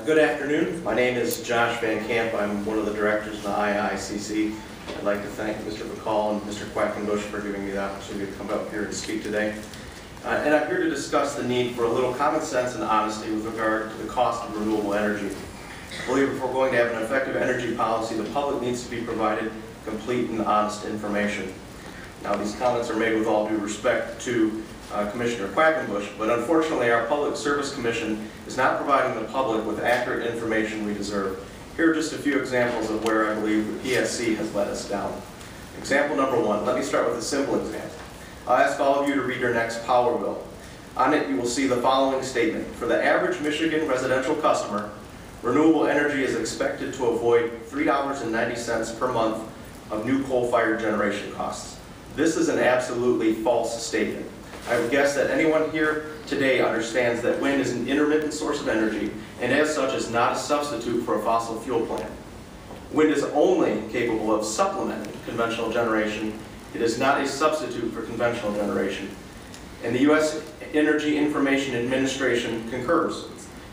Good afternoon. My name is Josh Van Camp. I'm one of the directors of the IICC. I'd like to thank Mr. McCall and Mr. Quackenbush for giving me the opportunity to come up here and speak today. And I'm here to discuss the need for a little common sense and honesty with regard to the cost of renewable energy. I believe if we're going to have an effective energy policy, the public needs to be provided complete and honest information. Now, these comments are made with all due respect to Commissioner Quackenbush, but unfortunately our Public Service Commission is not providing the public with accurate information we deserve. Here are just a few examples of where I believe the PSC has let us down. Example number one, let me start with a simple example. I'll ask all of you to read your next power bill. On it you will see the following statement. For the average Michigan residential customer, renewable energy is expected to avoid $3.90 per month of new coal-fired generation costs. This is an absolutely false statement. I would guess that anyone here today understands that wind is an intermittent source of energy and as such is not a substitute for a fossil fuel plant. Wind is only capable of supplementing conventional generation. It is not a substitute for conventional generation. And the U.S. Energy Information Administration concurs.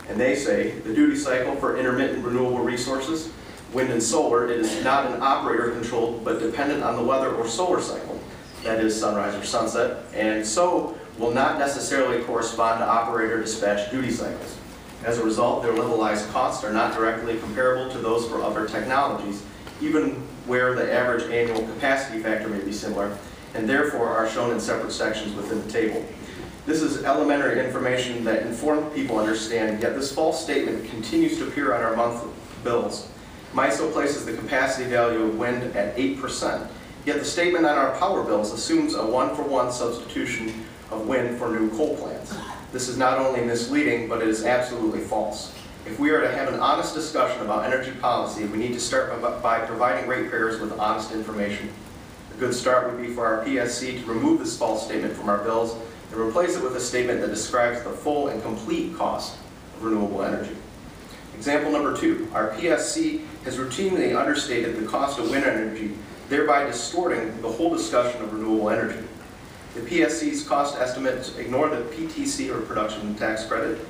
And they say the duty cycle for intermittent renewable resources, wind and solar, it is not an operator controlled but dependent on the weather or solar cycle. That is sunrise or sunset, and so will not necessarily correspond to operator dispatch duty cycles. As a result, their levelized costs are not directly comparable to those for other technologies, even where the average annual capacity factor may be similar, and therefore are shown in separate sections within the table. This is elementary information that informed people understand, yet this false statement continues to appear on our monthly bills. MISO places the capacity value of wind at 8%. Yet the statement on our power bills assumes a one-for-one substitution of wind for new coal plants. This is not only misleading, but it is absolutely false. If we are to have an honest discussion about energy policy, we need to start by providing ratepayers with honest information. A good start would be for our PSC to remove this false statement from our bills and replace it with a statement that describes the full and complete cost of renewable energy. Example number two, our PSC has routinely understated the cost of wind energy, thereby distorting the whole discussion of renewable energy. The PSC's cost estimates ignore the PTC, or production tax credit,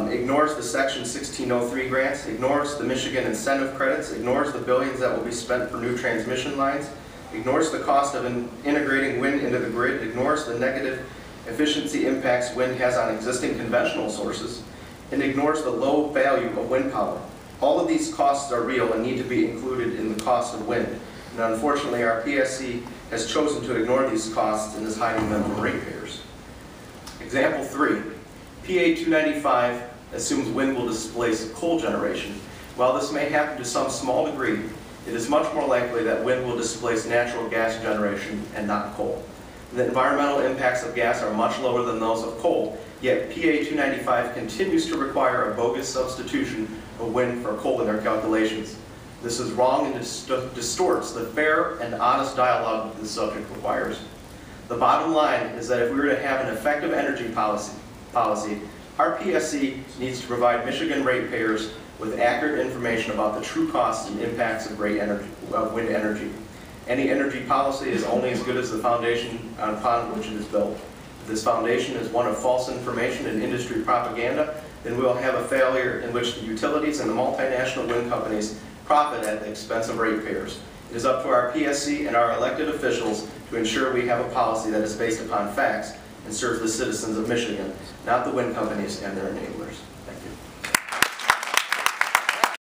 ignores the Section 1603 grants, ignores the Michigan incentive credits, ignores the billions that will be spent for new transmission lines, ignores the cost of integrating wind into the grid, ignores the negative efficiency impacts wind has on existing conventional sources, and ignores the low value of wind power. All of these costs are real and need to be included in the cost of wind. And unfortunately, our PSC has chosen to ignore these costs and is hiding them from ratepayers. Example 3. PA 295 assumes wind will displace coal generation. While this may happen to some small degree, it is much more likely that wind will displace natural gas generation and not coal. The environmental impacts of gas are much lower than those of coal, yet PA 295 continues to require a bogus substitution of wind for coal in their calculations. This is wrong and distorts the fair and honest dialogue that this subject requires. The bottom line is that if we were to have an effective energy policy, our PSC needs to provide Michigan ratepayers with accurate information about the true costs and impacts of wind energy. Any energy policy is only as good as the foundation upon which it is built. If this foundation is one of false information and industry propaganda, then we will have a failure in which the utilities and the multinational wind companies profit at the expense of ratepayers. It is up to our PSC and our elected officials to ensure we have a policy that is based upon facts and serves the citizens of Michigan, not the wind companies and their enablers.